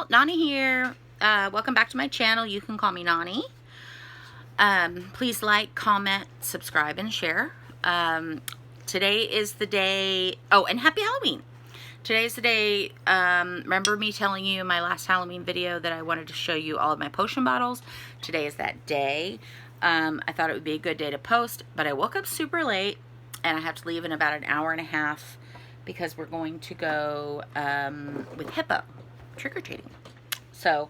Noni here. Welcome back to my channel. You can call me Noni. Please like, comment, subscribe, and share. Today is the day. Oh, and happy Halloween. Today's the day. Remember me telling you in my last Halloween video that I wanted to show you all of my potion bottles? Today is that day. I thought it would be a good day to post, but I woke up super late and I have to leave in about an hour and a half because we're going to go with Hippo trick-or-treating. So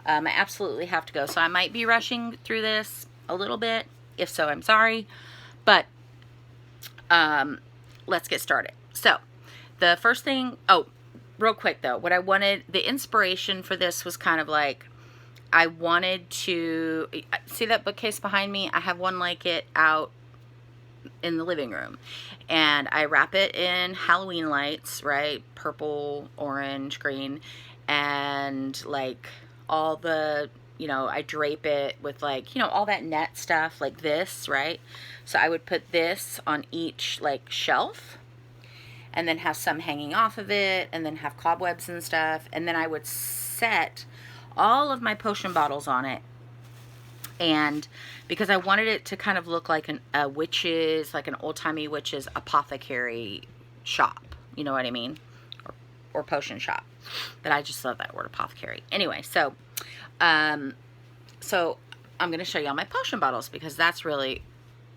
I absolutely have to go. So I might be rushing through this a little bit. If so, I'm sorry. But let's get started. So the first thing, oh, real quick though, what I wanted, the inspiration for this was kind of like, I wanted to, see that bookcase behind me? I have one like it out in the living room, and I wrap it in Halloween lights, right? Purple, orange, green, and like all the, you know, I drape it with like, you know, all that net stuff like this, right? So I would put this on each like shelf and then have some hanging off of it and then have cobwebs and stuff, and then I would set all of my potion bottles on it. And because I wanted it to kind of look like a witch's, like an old-timey witch's apothecary shop, you know what I mean? Or potion shop. But I just love that word, apothecary. Anyway, so so I'm going to show you all my potion bottles because that's really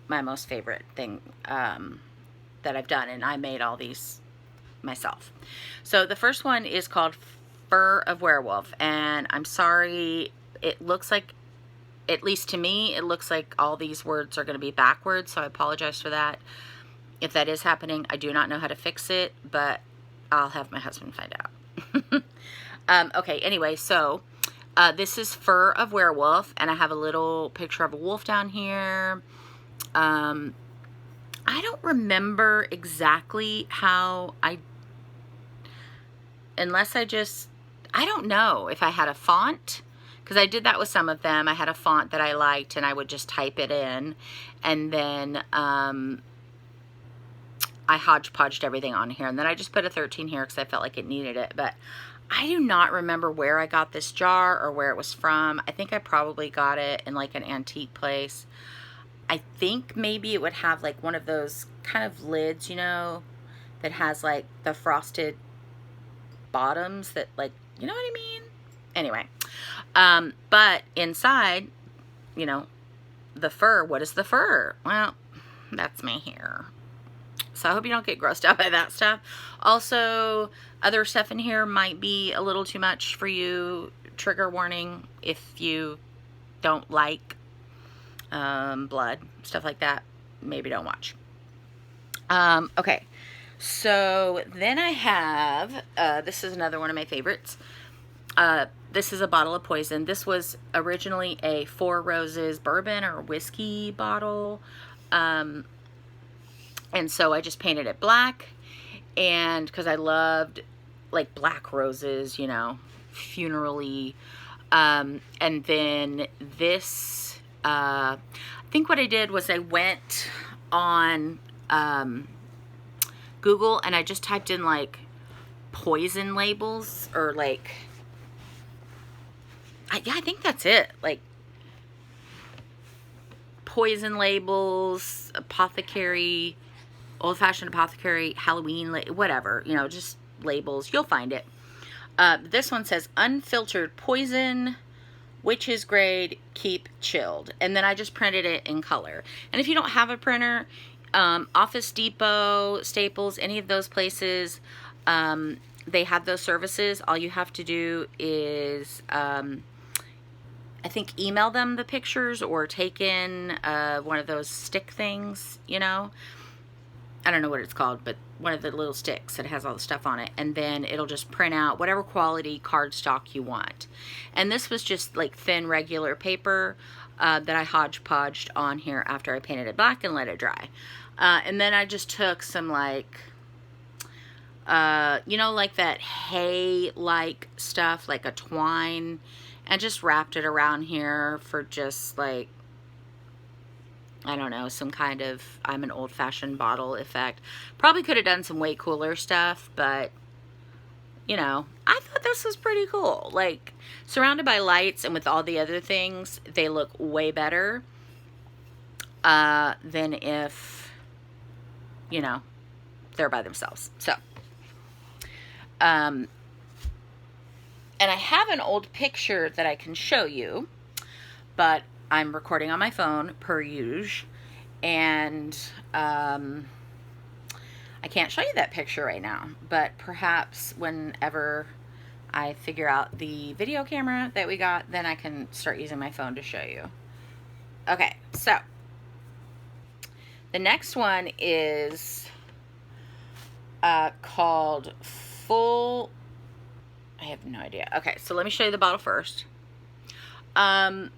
my most favorite thing that I've done, and I made all these myself. So the first one is called Fur of Werewolf, and I'm sorry, it looks like, at least to me, it looks like all these words are going to be backwards, so I apologize for that. If that is happening, I do not know how to fix it, but I'll have my husband find out. Okay, anyway, so this is Fur of Werewolf, and I have a little picture of a wolf down here. I don't remember exactly how unless I don't know if I had a font, because I did that with some of them. I had a font that I liked, and I would just type it in, and then I hodgepodged everything on here, and then I just put a 13 here because I felt like it needed it. But I do not remember where I got this jar or where it was from. I think I probably got it in like an antique place. I think maybe it would have like one of those kind of lids, you know, that has like the frosted bottoms that, like, you know what I mean? Anyway, but inside, you know, the fur, what is the fur? Well, that's my hair. So I hope you don't get grossed out by that stuff. Also, other stuff in here might be a little too much for you. Trigger warning if you don't like blood, stuff like that. Maybe don't watch. Okay, so then I have, this is another one of my favorites. This is a bottle of poison. This was originally a Four Roses bourbon or whiskey bottle. And so I just painted it black, and because I loved like black roses, you know, funeral-y. And then this, I think what I did was I went on Google and I just typed in like poison labels, or like, yeah, I think that's it. Like poison labels, apothecary, old-fashioned apothecary, Halloween, whatever, you know, just labels. You'll find it. This one says unfiltered poison, witch's grade, keep chilled. And then I just printed it in color. And if you don't have a printer, Office Depot, Staples, any of those places, they have those services. All you have to do is, I think, email them the pictures or take in one of those stick things, you know. I don't know what it's called, but one of the little sticks that has all the stuff on it. And then it'll just print out whatever quality cardstock you want. And this was just like thin, regular paper that I hodgepodged on here after I painted it black and let it dry. And then I just took some like, you know, like that hay-like stuff, like a twine, and just wrapped it around here for just like, I don't know, some kind of I'm an old-fashioned bottle effect. Probably could have done some way cooler stuff, but, you know, I thought this was pretty cool. Like, surrounded by lights and with all the other things, they look way better than if, you know, they're by themselves. So, and I have an old picture that I can show you, but I'm recording on my phone, per usual, and I can't show you that picture right now, but perhaps whenever I figure out the video camera that we got, then I can start using my phone to show you. Okay, so the next one is called Full... I have no idea. Okay, so let me show you the bottle first. I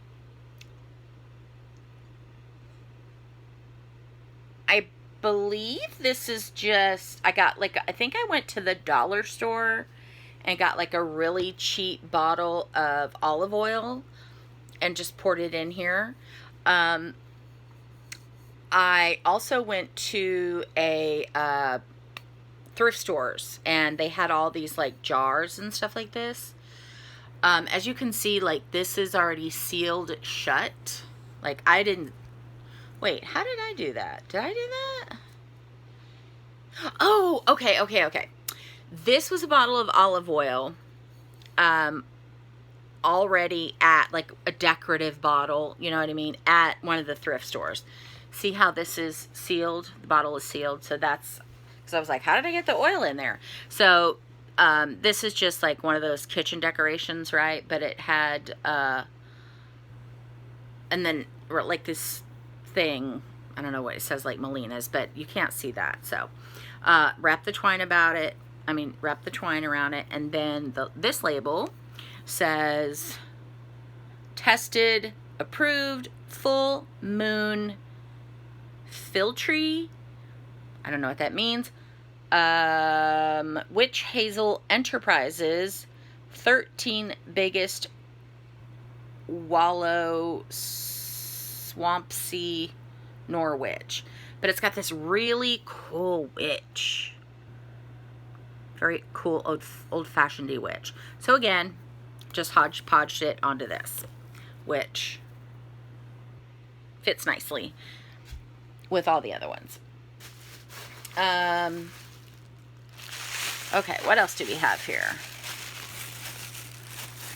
believe this is just, I got like, I think I went to the dollar store and got like a really cheap bottle of olive oil and just poured it in here. I also went to a thrift stores, and they had all these like jars and stuff like this. As you can see, like, this is already sealed shut. Like, I didn't... Wait, how did I do that? Did I do that? Oh, okay. This was a bottle of olive oil, already at, like, a decorative bottle, you know what I mean, at one of the thrift stores. See how this is sealed? The bottle is sealed, so that's... Because I was like, how did I get the oil in there? So, this is just, like, one of those kitchen decorations, right? But it had, and then, like, this thing, I don't know what it says, like Melina's, but you can't see that. So wrap the twine around it, and then this label says tested, approved, full moon filtree. I don't know what that means. Witch Hazel Enterprises 13 biggest wallow swampsy Norwich. But it's got this really cool witch. Very cool old-fashioned witch. So again, just hodgepodged it onto this, which fits nicely with all the other ones. Okay, what else do we have here?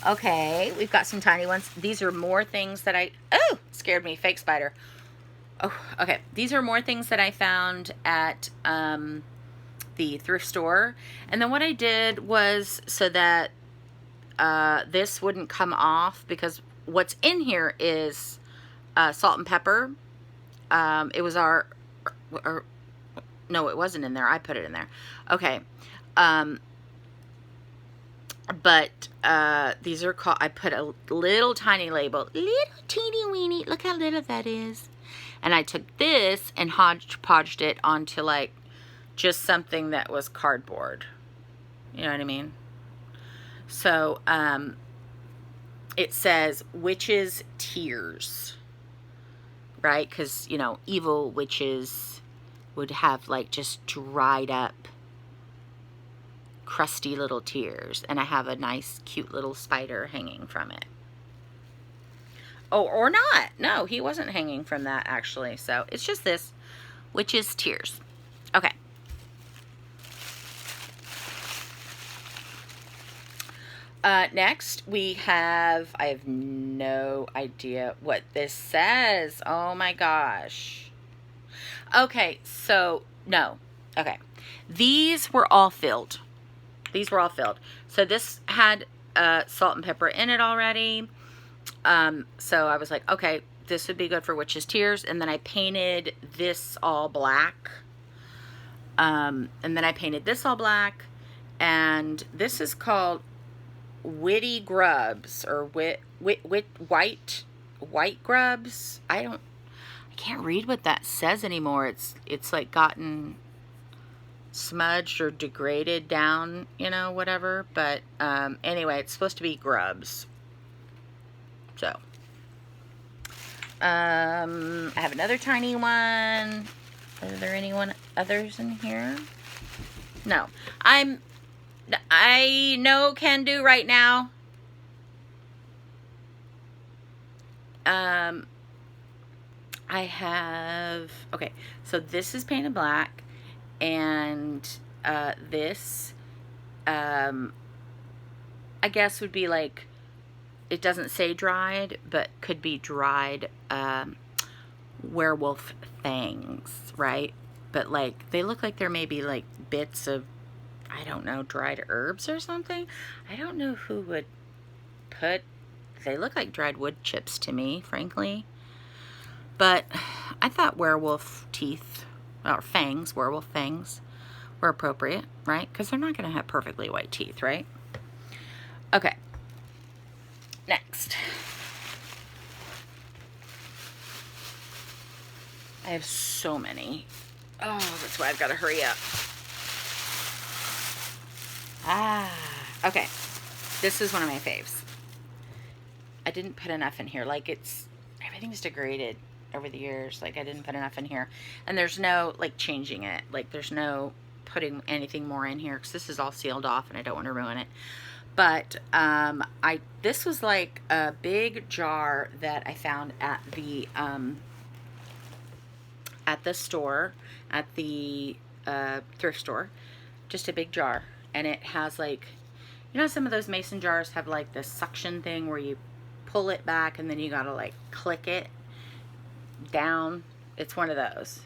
Okay, we've got some tiny ones. These are more things that oh, scared me, fake spider. Oh, okay. These are more things that I found at the thrift store. And then what I did was, so that this wouldn't come off, because what's in here is salt and pepper. It was no, it wasn't in there. I put it in there. Okay. But these are called, I put a little tiny label, little teeny weeny, look how little that is. And I took this and hodgepodged it onto, like, just something that was cardboard. You know what I mean? So, it says witches' tears, right? Because, you know, evil witches would have, like, just dried up, crusty little tears. And I have a nice, cute little spider hanging from it. Oh, or not. No, he wasn't hanging from that, actually. So, it's just this, witch's tears. Okay. Next, we have, I have no idea what this says. Oh, my gosh. Okay, so, no. Okay. These were all filled. These were all filled. So, this had salt and pepper in it already. So I was like, okay, this would be good for witch's tears. And then I painted this all black. And then I painted this all black. And this is called Witty Grubs, or white grubs. I can't read what that says anymore. It's like gotten smudged or degraded down, you know, whatever. But anyway, it's supposed to be grubs. So, I have another tiny one. Are there others in here? No. I'm I know can do right now. I have, okay, so this is painted black, and this, I guess would be like, it doesn't say dried, but could be dried werewolf fangs, right? But like, they look like there may be like bits of, I don't know, dried herbs or something. I don't know who would put, they look like dried wood chips to me, frankly. But I thought werewolf teeth, or fangs, werewolf fangs, were appropriate, right? Because they're not going to have perfectly white teeth, right? Okay. Next. I have so many. Oh, that's why I've got to hurry up. Okay. This is one of my faves. I didn't put enough in here. Like, everything's degraded over the years. Like, I didn't put enough in here. And there's no, like, changing it. Like, there's no putting anything more in here because this is all sealed off and I don't want to ruin it. But this was like a big jar that I found at the store, at the thrift store. Just a big jar. And it has like, you know, some of those mason jars have like this suction thing where you pull it back and then you gotta like click it down. It's one of those.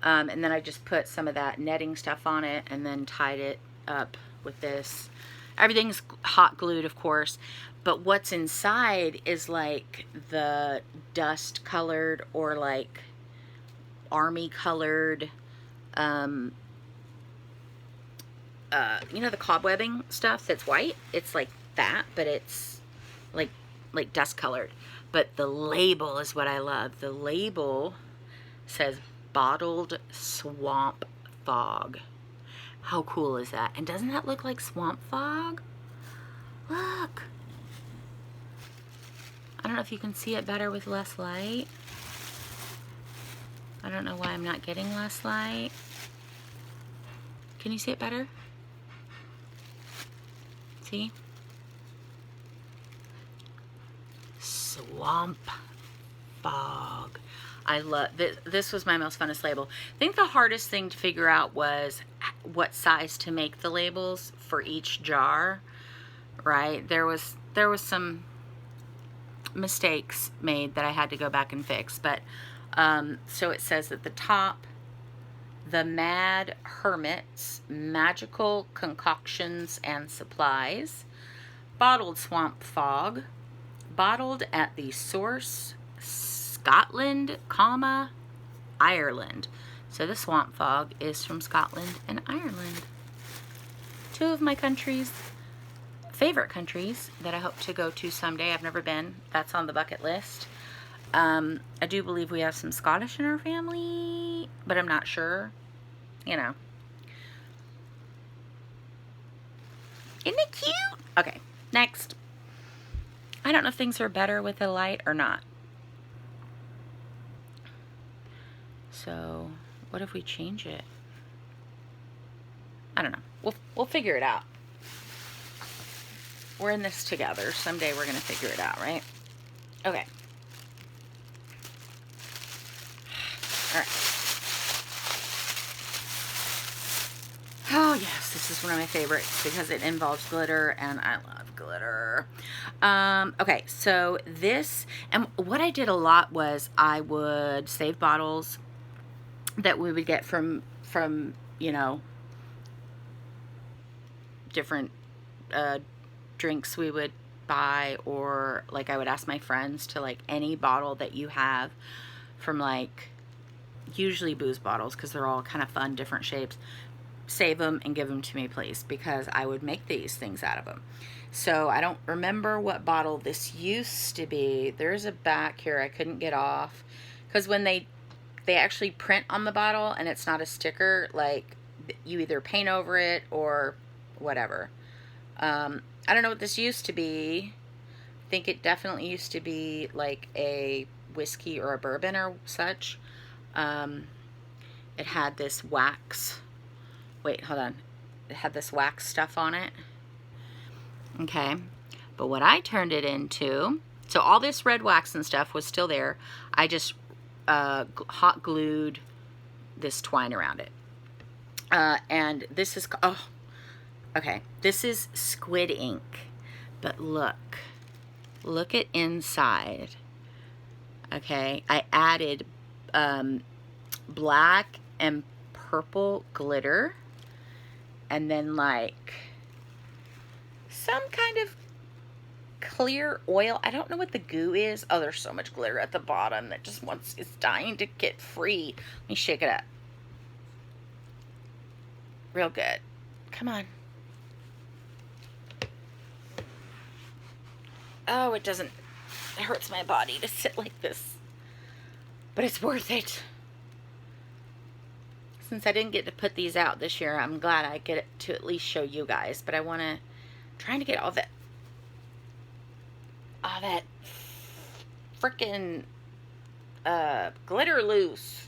And then I just put some of that netting stuff on it and then tied it up with this. Everything's hot glued, of course, but what's inside is like the dust colored or like army colored, you know, the cobwebbing stuff that's white. It's like that, but it's like dust colored. But the label is what I love. The label says bottled swamp fog. How cool is that? And doesn't that look like swamp fog? Look. I don't know if you can see it better with less light. I don't know why I'm not getting less light. Can you see it better? See? Swamp fog. I love this. This was my most funnest label. I think the hardest thing to figure out was what size to make the labels for each jar, right? There was some mistakes made that I had to go back and fix, but so it says at the top, the Mad Hermit's magical concoctions and supplies, bottled swamp fog, bottled at the source, Scotland, Ireland. So the swamp fog is from Scotland and Ireland. Two of my countries, favorite countries that I hope to go to someday. I've never been. That's on the bucket list. I do believe we have some Scottish in our family, but I'm not sure. You know. Isn't it cute? Okay, next. I don't know if things are better with the light or not. So, what if we change it? I don't know. We'll figure it out. We're in this together. Someday we're going to figure it out, right? Okay. All right. Oh, yes. This is one of my favorites because it involves glitter, and I love glitter. Okay, so this, and what I did a lot was I would save bottles that we would get from you know, different drinks we would buy, or like I would ask my friends to, like, any bottle that you have from, like, usually booze bottles because they're all kind of fun, different shapes, save them and give them to me, please, because I would make these things out of them. So I don't remember what bottle this used to be. There's a back here I couldn't get off because when they actually print on the bottle and it's not a sticker, like, you either paint over it or whatever. I don't know what this used to be. I think it definitely used to be like a whiskey or a bourbon or such. It had this wax. Wait, hold on. it had this wax stuff on it. Okay, but what I turned it into, so all this red wax and stuff was still there. I just hot glued this twine around it. And this is, oh, okay, this is Squid Ink. But look at inside. Okay, I added black and purple glitter, and then like some kind of clear oil. I don't know what the goo is. Oh, there's so much glitter at the bottom that just wants, it's dying to get free. Let me shake it up. Real good. Come on. Oh, it doesn't, it hurts my body to sit like this, but it's worth it. Since I didn't get to put these out this year, I'm glad I get to at least show you guys, but I want to, trying to get all that frickin' glitter loose.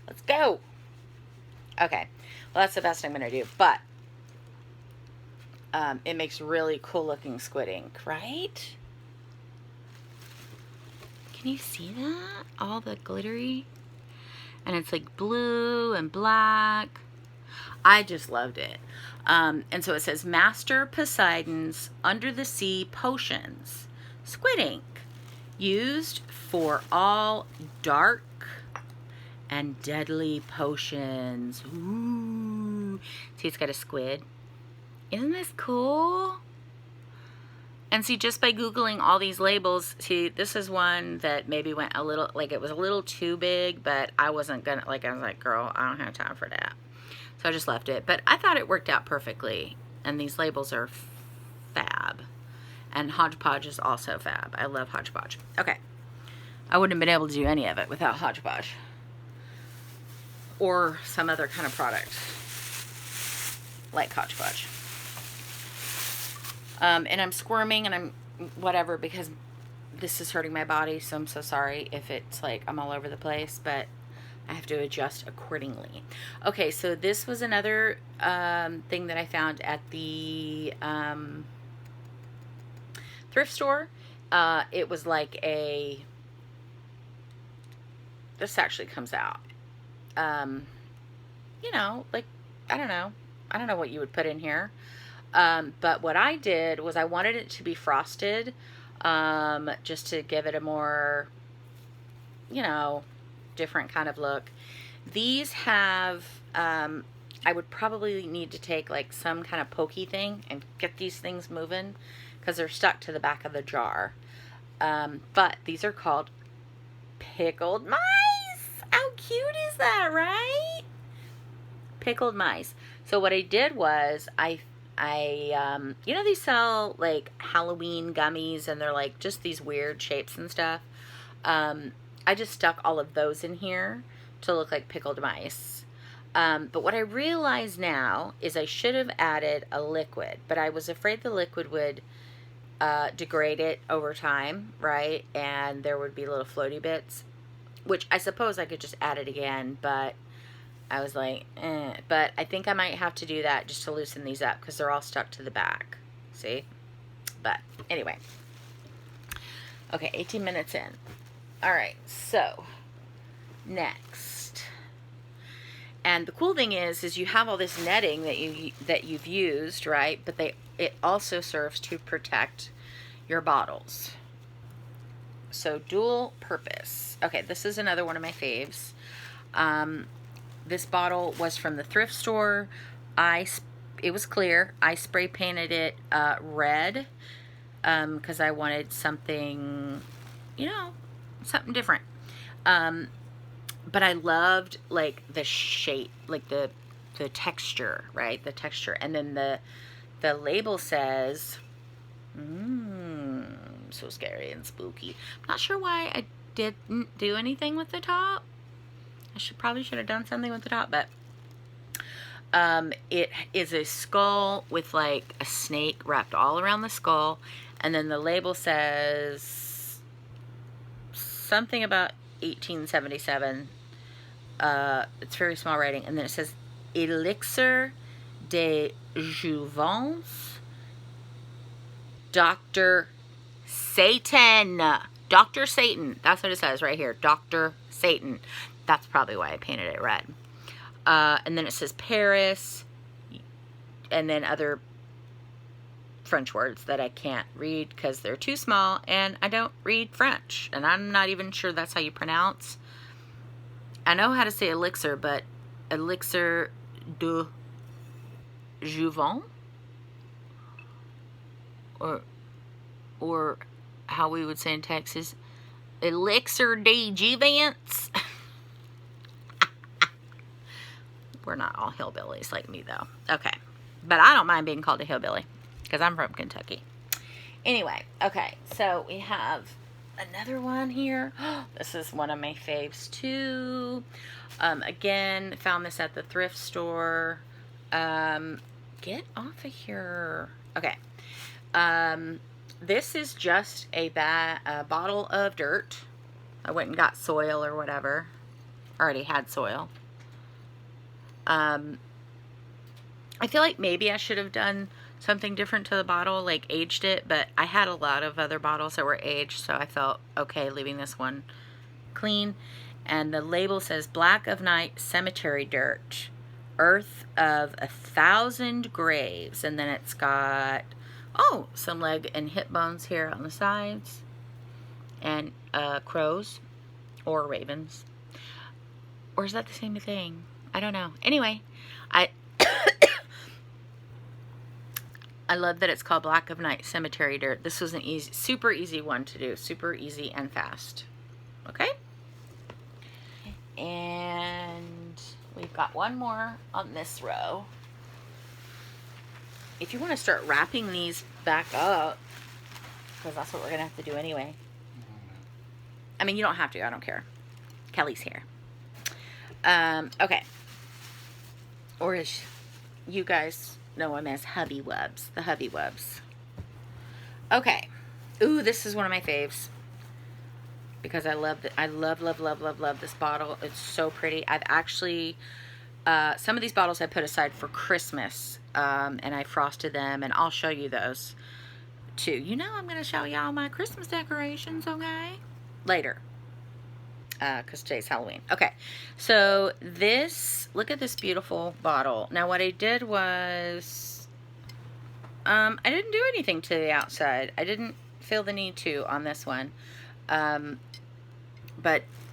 Let's go. Okay, well, that's the best I'm going to do, but it makes really cool looking Squid Ink, right? Can you see that? All the glittery. And it's like blue and black. I just loved it. And so it says, Master Poseidon's Under the Sea Potions. Squid Ink. Used for all dark and deadly potions. Ooh. See, it's got a squid. Isn't this cool? And see, just by Googling all these labels, see, this is one that maybe went a little, like it was a little too big, but I wasn't gonna, like, I was like, girl, I don't have time for that. So I just left it. But I thought it worked out perfectly. And these labels are fab. And Hodgepodge is also fab. I love Hodgepodge. Okay. I wouldn't have been able to do any of it without Hodgepodge. Or some other kind of product. Like Hodgepodge. And I'm squirming and I'm whatever because this is hurting my body, so I'm so sorry if it's like I'm all over the place, but I have to adjust accordingly. Okay, so this was another thing that I found at the thrift store. It was like a, this actually comes out. You know, like, I don't know what you would put in here. But what I did was I wanted it to be frosted, just to give it a more, you know, different kind of look. These have, I would probably need to take like some kind of pokey thing and get these things moving because they're stuck to the back of the jar. But these are called Pickled Mice. How cute is that, right? Pickled Mice. So what I did was I you know, they sell like Halloween gummies and they're like just these weird shapes and stuff. I just stuck all of those in here to look like pickled mice. But what I realize now is I should have added a liquid, but I was afraid the liquid would degrade it over time, right? And there would be little floaty bits, which I suppose I could just add it again, but I was like, eh. But I think I might have to do that just to loosen these up because they're all stuck to the back. See? But anyway. Okay, 18 minutes in. All right, so next. And the cool thing is you have all this netting that you've used, right? But it also serves to protect your bottles. So dual purpose. Okay, this is another one of my faves. This bottle was from the thrift store. It was clear. I spray painted it red because I wanted something, you know, something different. But I loved like the shape, like the texture, right? The texture. And then the label says, so scary and spooky. I'm not sure why I didn't do anything with the top. I probably should have done something with the top, but it is a skull with like a snake wrapped all around the skull, and then the label says something about 1877. It's very small writing, and then it says Elixir de Jouvence, Dr. Satan. Dr. Satan. That's what it says right here. Dr. Satan. That's probably why I painted it red. And then it says Paris. And then other French words that I can't read because they're too small. And I don't read French. And I'm not even sure that's how you pronounce. I know how to say elixir, but elixir de Jouvence? Or how we would say in Texas, elixir de Jouvence. We're not all hillbillies like me, though. Okay. But I don't mind being called a hillbilly because I'm from Kentucky. Anyway, okay. So we have another one here. This is one of my faves, too. Again, found this at the thrift store. Get off of here. Okay. This is just a bottle of dirt. I went and got soil or whatever. Already had soil. I feel like maybe I should have done something different to the bottle, like aged it, but I had a lot of other bottles that were aged, so I felt okay leaving this one clean. And the label says Black of Night Cemetery Dirt, Earth of 1,000 Graves, and then it's got, oh, some leg and hip bones here on the sides, and crows or ravens, or is that the same thing? I don't know. Anyway, I love that it's called Black of Night Cemetery Dirt. This was an easy, super easy one to do. Super easy and fast. Okay? And we've got one more on this row. If you want to start wrapping these back up, because that's what we're going to have to do anyway. I mean, you don't have to. I don't care. Kelly's here. Okay. Or as you guys know him as Hubby Woobs. The Hubby Woobs. Okay. Ooh, this is one of my faves. Because I love this bottle. It's so pretty. I've actually, some of these bottles I put aside for Christmas. And I frosted them. And I'll show you those too. You know I'm going to show y'all my Christmas decorations, okay? Later. Because today's Halloween. Okay, so this, look at this beautiful bottle. Now what I did was, I didn't do anything to the outside. I didn't feel the need to on this one. But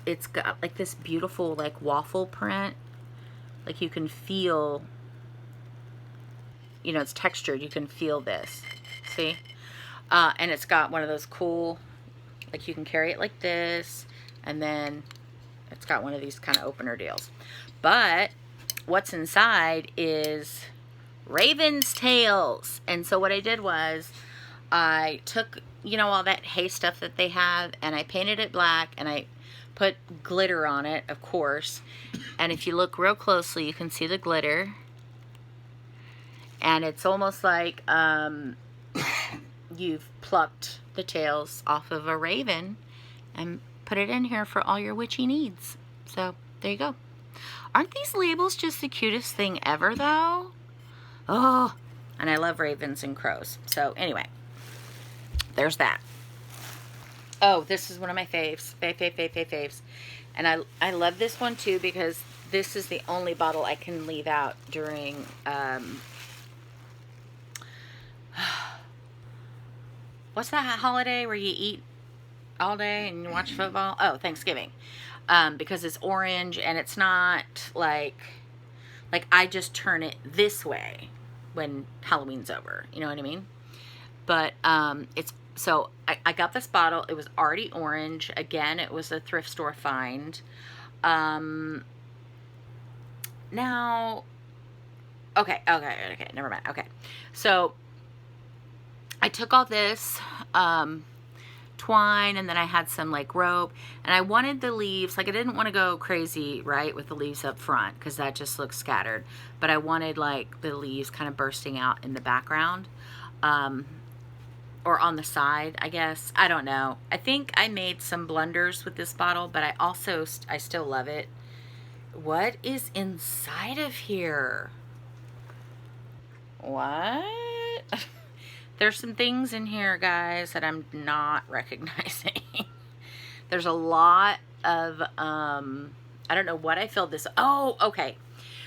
it's got like this beautiful like waffle print. Like you can feel, you know, it's textured. You can feel this. See? And it's got one of those cool, like you can carry it like this. And then it's got one of these kind of opener deals. But what's inside is raven's tails. And so what I did was I took, you know, all that hay stuff that they have, and I painted it black, and I put glitter on it, of course. And if you look real closely, you can see the glitter. And it's almost like you've plucked the tails off of a raven and put it in here for all your witchy needs. So, there you go. Aren't these labels just the cutest thing ever, though? Oh, and I love ravens and crows. So, anyway, there's that. Oh, this is one of my faves. Faves. And I love this one, too, because this is the only bottle I can leave out during, what's that holiday where you eat all day and you watch football? Oh, Thanksgiving. Because it's orange and it's not like I just turn it this way when Halloween's over. You know what I mean? But it's, so I got this bottle. It was already orange. Again, it was a thrift store find. Now, okay, never mind. Okay, so I took all this twine, and then I had some like rope, and I wanted the leaves, like I didn't want to go crazy, right, with the leaves up front, because that just looks scattered, but I wanted like the leaves kind of bursting out in the background, or on the side, I guess. I don't know. I think I made some blunders with this bottle, but I still love it. What is inside of here? what? There's some things in here, guys, that I'm not recognizing. There's a lot of, I don't know what I filled this. Oh, okay.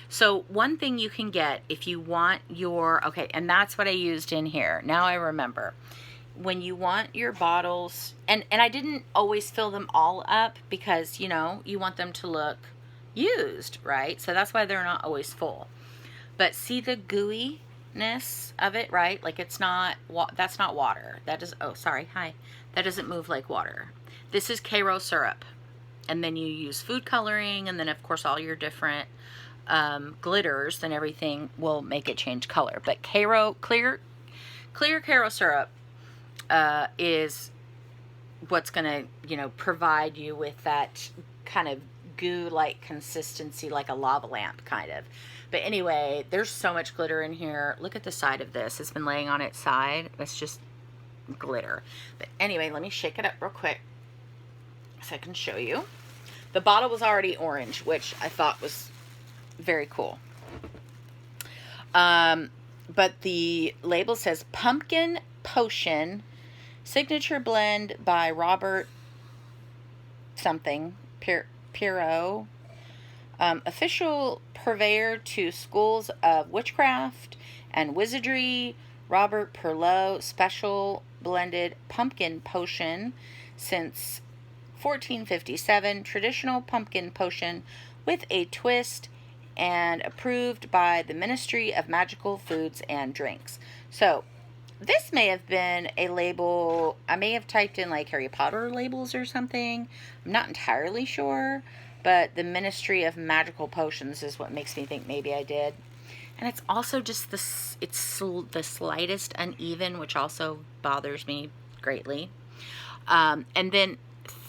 So one thing you can get if you want your, okay, and that's what I used in here. Now I remember. When you want your bottles, and I didn't always fill them all up because, you know, you want them to look used, right? So that's why they're not always full. But see the gooiness of it, right? Like it's not, that's not water. That does, oh, sorry, hi. That doesn't move like water. This is Karo syrup. And then you use food coloring, and then of course all your different glitters and everything will make it change color. But clear Karo syrup is what's gonna, you know, provide you with that kind of goo-like consistency, like a lava lamp kind of. But anyway, there's so much glitter in here. Look at the side of this. It's been laying on its side. It's just glitter. But anyway, let me shake it up real quick so I can show you. The bottle was already orange, which I thought was very cool. But the label says Pumpkin Potion Signature Blend by Robert something, Pirro. Official purveyor to schools of witchcraft and wizardry, Robert Perlot. Special blended pumpkin potion since 1457. Traditional pumpkin potion with a twist, and approved by the Ministry of Magical Foods and Drinks. So this may have been a label, I may have typed in like Harry Potter labels or something. I'm not entirely sure, but the Ministry of Magical Potions is what makes me think maybe I did. And it's also just it's the slightest uneven, which also bothers me greatly. And then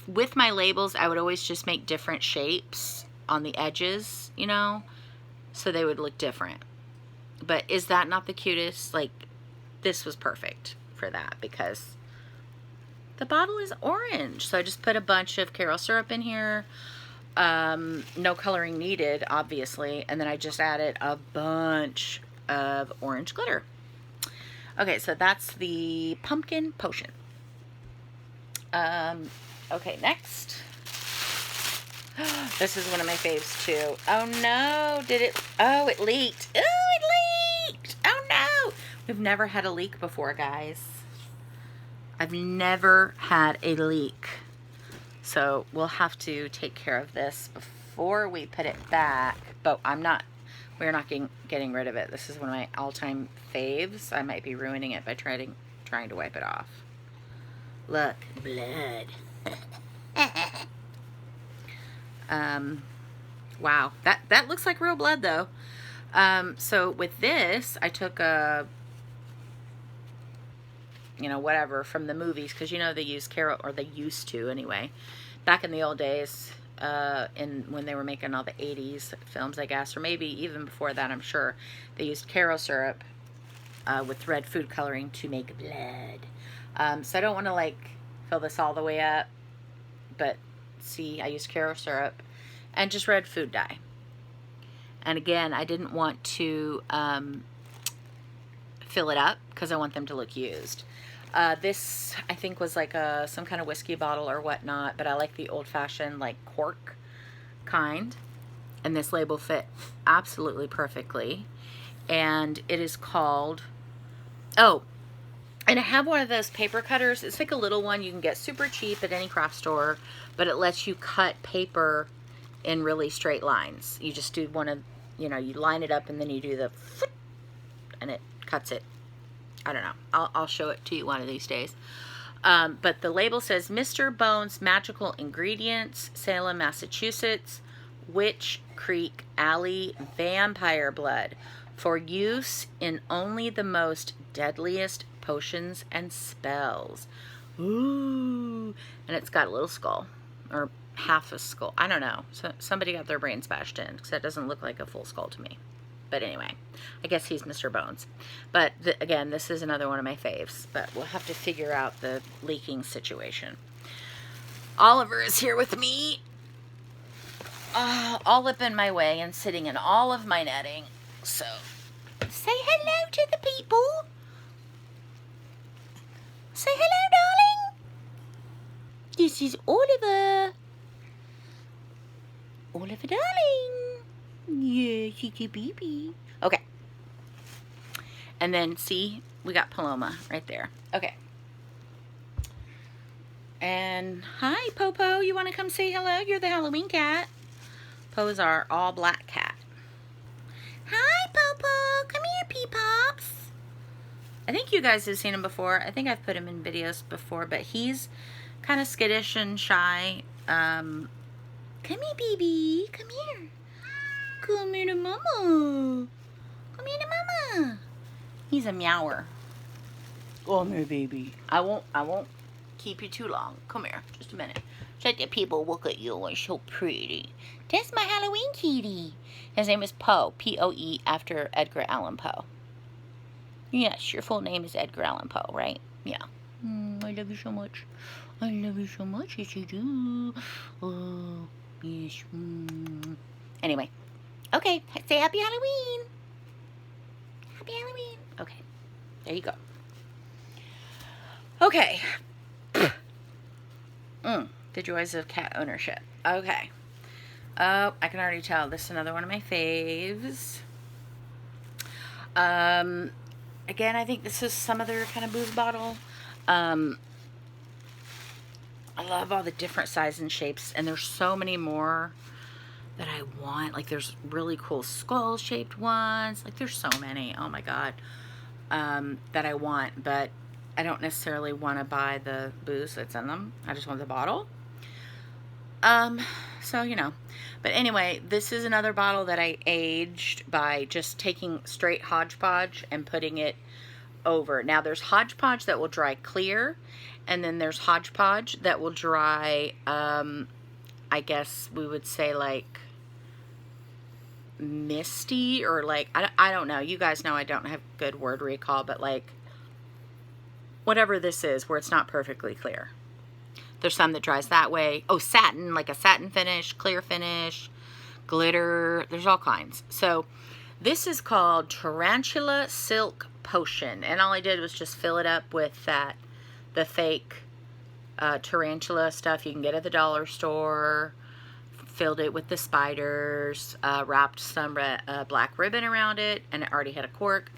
with my labels, I would always just make different shapes on the edges, you know, so they would look different. But is that not the cutest? Like, this was perfect for that because the bottle is orange. So I just put a bunch of Karo syrup in here. No coloring needed, obviously. And then I just added a bunch of orange glitter. Okay, so that's the pumpkin potion. Okay, next. This is one of my faves too. Oh no, did it? Oh, it leaked. Oh, it leaked. Oh no. We've never had a leak before, guys. I've never had a leak. So we'll have to take care of this before we put it back. But we're not getting rid of it. This is one of my all-time faves. I might be ruining it by trying to wipe it off. Look, blood. Wow, that looks like real blood though. So with this, I took a, you know, whatever from the movies, because you know they use Karo, or they used to anyway, back in the old days, when they were making all the 80s films, I guess, or maybe even before that, I'm sure they used Karo syrup with red food coloring to make blood. So I don't want to like fill this all the way up, but see, I used Karo syrup and just red food dye. And again, I didn't want to fill it up because I want them to look used. This, I think, was like some kind of whiskey bottle or whatnot, but I like the old-fashioned, like, cork kind. And this label fit absolutely perfectly. And it is called, oh, and I have one of those paper cutters. It's like a little one you can get super cheap at any craft store, but it lets you cut paper in really straight lines. You just do one of, you know, you line it up and then you do the, and it cuts it. I don't know. I'll show it to you one of these days. But the label says Mr. Bones Magical Ingredients, Salem, Massachusetts, Witch Creek Alley Vampire Blood for use in only the most deadliest potions and spells. Ooh. And it's got a little skull, or half a skull. I don't know. So somebody got their brains bashed in, because that doesn't look like a full skull to me. But anyway, I guess he's Mr. Bones. But again, this is another one of my faves. But we'll have to figure out the leaking situation. Oliver is here with me. All up in my way and sitting in all of my netting. So Say hello to the people. Say hello, darling. This is Oliver. Oliver, darling. Yeah, she's a baby. Okay. And then, see, we got Paloma right there. Okay. And, hi, Popo. You want to come say hello? You're the Halloween cat. Po's our all-black cat. Hi, Popo. Come here, Pee-Pops. I think you guys have seen him before. I think I've put him in videos before, but he's kind of skittish and shy. Come here, baby. Come here. Come here to Mama. Come here to Mama. He's a meower. Come here, baby. I won't keep you too long. Come here, just a minute. So that people look at you and so pretty. That's my Halloween kitty. His name is Poe, P-O-E, after Edgar Allan Poe. Yes, your full name is Edgar Allan Poe, right? Yeah. I love you so much. I love you so much. Yes, you do. Oh, yes. Anyway. Okay, say Happy Halloween. Happy Halloween. Okay, there you go. Okay. The joys of cat ownership. Okay. Oh, I can already tell this is another one of my faves. Again, I think this is some other kind of booze bottle. I love all the different sizes and shapes, and there's so many more that I want. Like, there's really cool skull-shaped ones. Like, there's so many. Oh, my God. That I want, but I don't necessarily want to buy the booze that's in them. I just want the bottle. So, you know. But anyway, this is another bottle that I aged by just taking straight Hodge Podge and putting it over. Now, there's Hodge Podge that will dry clear, and then there's Hodge Podge that will dry, I guess we would say, like, misty, or like, I don't know. You guys know I don't have good word recall, but like, whatever this is, where it's not perfectly clear. There's some that dries that way. Oh, satin, like a satin finish, clear finish, glitter. There's all kinds. So this is called Tarantula Silk Potion. And all I did was just fill it up with the fake tarantula stuff you can get at the dollar store. Filled it with the spiders, wrapped some black ribbon around it, and it already had a cork.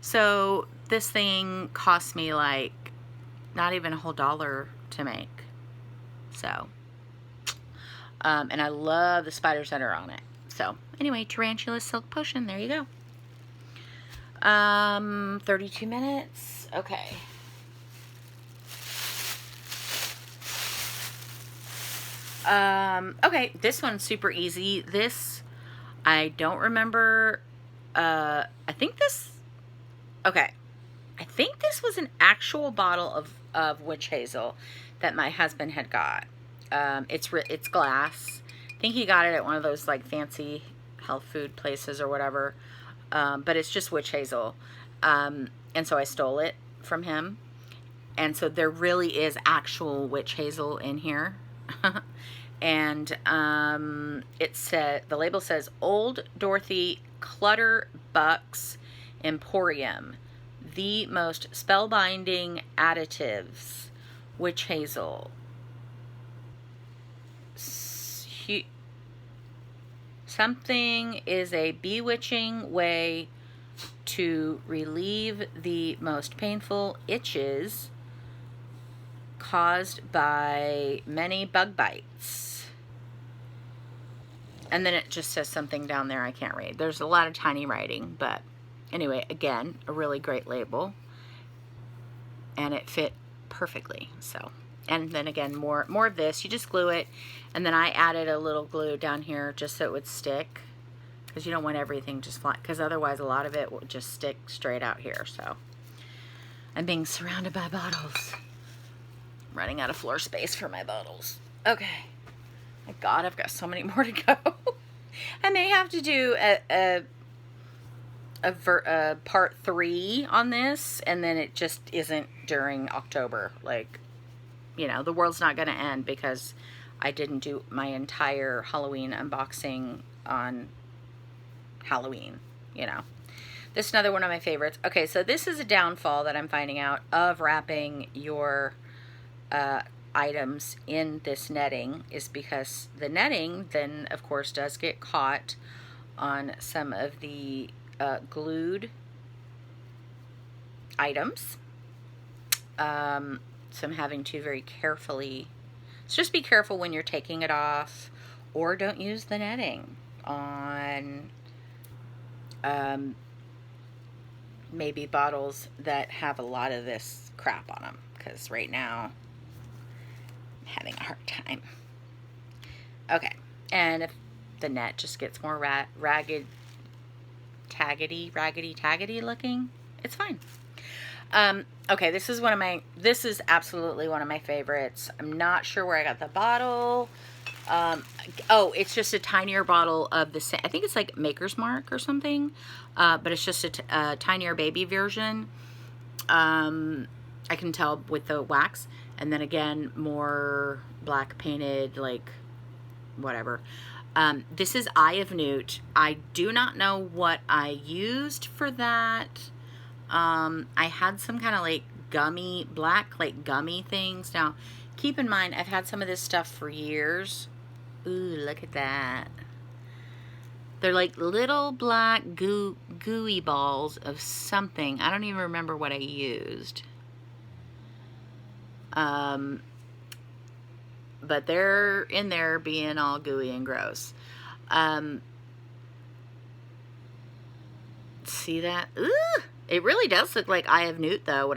So this thing cost me like not even a whole $1 to make. So, and I love the spiders that are on it. So anyway, Tarantula Silk Potion, there you go. 32 minutes, okay. Okay, this one's super easy. This, I don't remember, I think this was an actual bottle of witch hazel that my husband had got. It's glass. I think he got it at one of those like fancy health food places or whatever. But it's just witch hazel. And so I stole it from him. And so there really is actual witch hazel in here. And it said, the label says Old Dorothy Clutter Bucks Emporium, the most spellbinding additives, witch hazel. Something is a bewitching way to relieve the most painful itches caused by many bug bites. And then it just says something down there I can't read. There's a lot of tiny writing, but anyway, again, a really great label. And it fit perfectly, so. And then again, more of this. You just glue it. And then I added a little glue down here just so it would stick. Because you don't want everything just flat. Because otherwise a lot of it will just stick straight out here, so. I'm being surrounded by bottles. Running out of floor space for my bottles. Okay. My God, I've got so many more to go. I may have to do a part 3 on this, and then it just isn't during October. Like, you know, the world's not going to end because I didn't do my entire Halloween unboxing on Halloween, you know. This is another one of my favorites. Okay, so this is a downfall that I'm finding out of wrapping your items in this netting, is because the netting then, of course, does get caught on some of the glued items. So I'm having to very carefully, so just be careful when you're taking it off, or don't use the netting on maybe bottles that have a lot of this crap on them, because right now I'm having a hard time. Okay, and if the net just gets more raggedy taggedy looking, it's fine. Okay, this is absolutely one of my favorites. I'm not sure where I got the bottle. Oh, it's just a tinier bottle of the same, I think it's like Maker's Mark or something, but it's just a tinier baby version. I can tell with the wax, and then again, more black painted, like, whatever. This is Eye of Newt. I do not know what I used for that. I had some kind of like gummy, black like gummy things. Now, keep in mind, I've had some of this stuff for years. Ooh, look at that. They're like little black gooey balls of something. I don't even remember what I used. But they're in there being all gooey and gross. See that? Ooh, it really does look like Eye of Newt though.